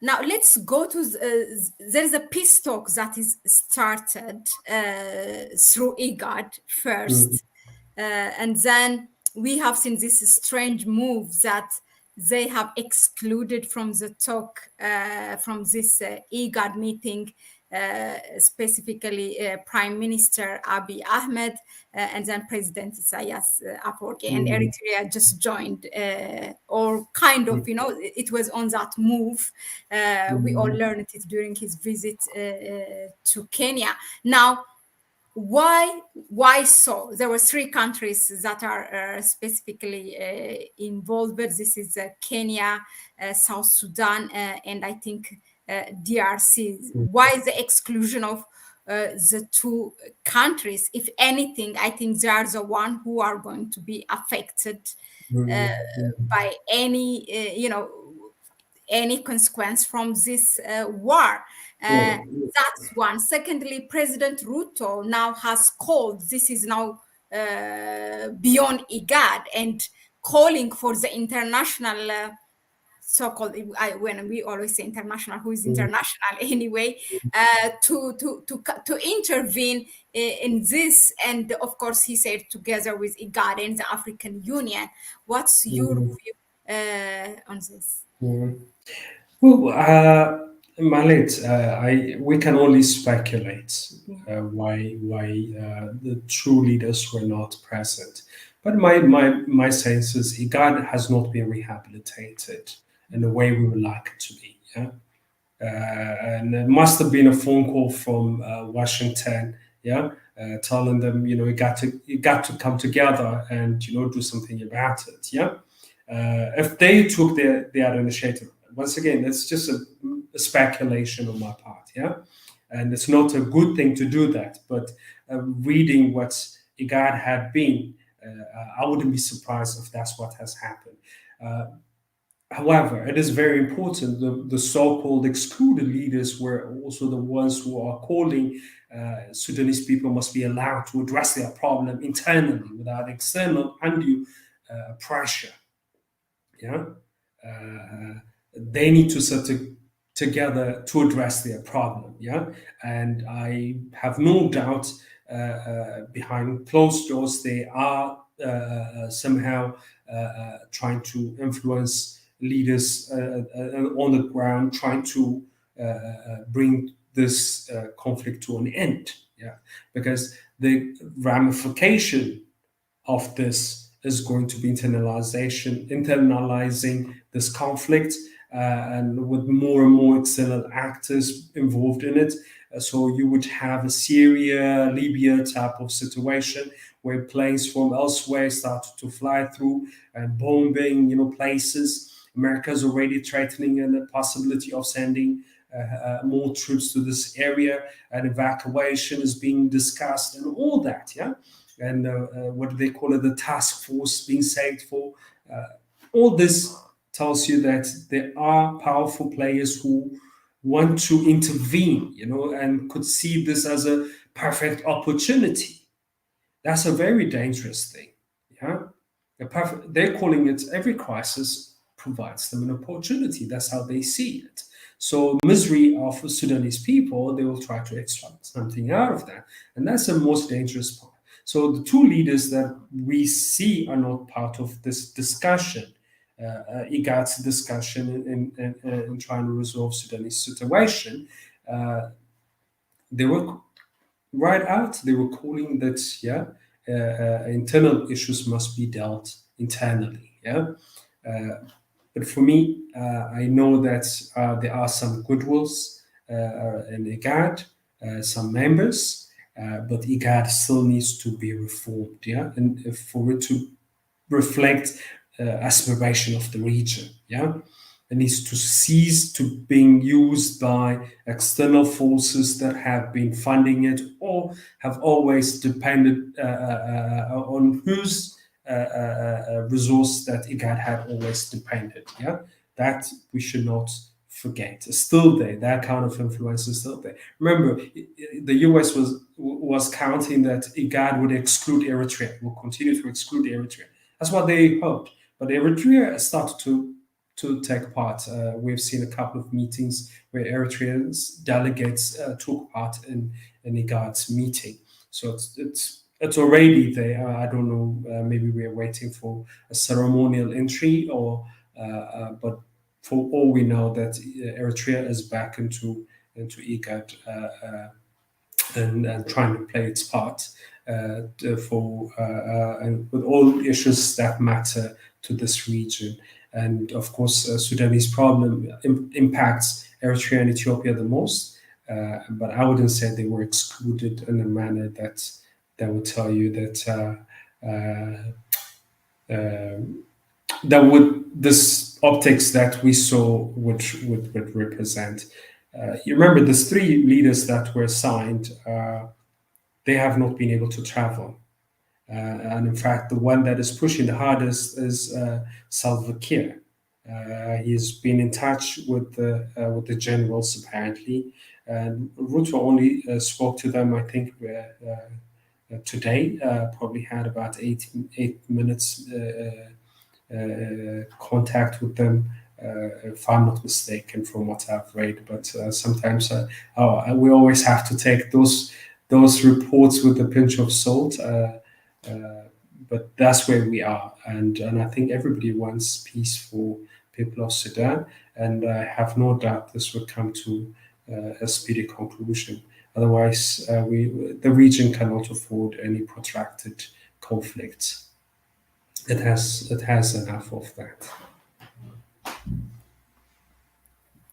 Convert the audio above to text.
Now let's go to there is a peace talk that is started through IGAD first, and then we have seen this strange move that they have excluded from the talk from this IGAD meeting. Specifically Prime Minister Abiy Ahmed and then President Isaias Afwerki, and Eritrea just joined, or kind of, it was on that move. We all learned it during his visit to Kenya. Now, why so? There were three countries that are specifically involved. This is Kenya, South Sudan, and I think DRC. Why the exclusion of the two countries? If anything, I think they are the one who are going to be affected by any, any consequence from this war. That's one. Secondly, President Ruto now has called, this is now beyond IGAD, and calling for the international so-called, when we always say international, who is international anyway, to intervene in this. And of course, he said together with IGAD and the African Union. What's your view on this? Well, Mahlet, we can only speculate why the true leaders were not present. But my sense is IGAD has not been rehabilitated in the way we would like it to be. Yeah, and it must have been a phone call from Washington. Yeah, telling them, you got to come together and do something about it. Yeah, if they took their initiative. Once again, it's just a speculation on my part, yeah? And it's not a good thing to do that, but reading what IGAD had been, I wouldn't be surprised if that's what has happened. However, it is very important. The so-called excluded leaders were also the ones who are calling Sudanese people must be allowed to address their problem internally without external undue pressure, yeah? They need to sit together to address their problem, yeah? And I have no doubt behind closed doors they are somehow trying to influence leaders on the ground, trying to bring this conflict to an end, yeah? Because the ramification of this is going to be internalizing this conflict, and with more and more external actors involved in it. So you would have a Syria, Libya type of situation where planes from elsewhere start to fly through and bombing, places. America's already threatening the possibility of sending more troops to this area, and evacuation is being discussed and all that, yeah? And what do they call it? The task force being saved for. All this tells you that there are powerful players who want to intervene, and could see this as a perfect opportunity. That's a very dangerous thing. Yeah, they're calling it every crisis provides them an opportunity. That's how they see it. So misery of Sudanese people, they will try to extract something out of that, and that's the most dangerous part. So the two leaders that we see are not part of this discussion, IGAD's discussion in trying to resolve Sudanese situation. They were right out. They were calling that, yeah, internal issues must be dealt internally. Yeah, but for me, I know that there are some goodwills in IGAD, some members. But IGAD still needs to be reformed, yeah, and for it to reflect aspiration of the region, yeah, it needs to cease to being used by external forces that have been funding it or have always depended on whose resource that IGAD had always depended, yeah. That we should not forget. It's still there. That kind of influence is still there. Remember, the US was counting that IGAD would exclude Eritrea, will continue to exclude Eritrea. That's what they hoped. But Eritrea started to to take part. We've seen a couple of meetings where Eritreans delegates took part in IGAD's meeting. So it's already there. I don't know. Maybe we're waiting for a ceremonial entry, or but for all we know, that Eritrea is back into IGAD and trying to play its part and with all issues that matter to this region. And of course, Sudanese problem impacts Eritrea and Ethiopia the most. But I wouldn't say they were excluded in a manner that would tell you that that would this optics that we saw would represent. You remember these three leaders that were signed, they have not been able to travel. And in fact, the one that is pushing the hardest is Salva Kiir. He's been in touch with the generals apparently, and Ruto only spoke to them, I think, today. Probably had about 8 minutes contact with them, if I'm not mistaken, from what I've read. But sometimes we always have to take those reports with a pinch of salt. But that's where we are, and I think everybody wants peace for people of Sudan, and I have no doubt this will come to a speedy conclusion. Otherwise, the region cannot afford any protracted conflicts. It has enough of that.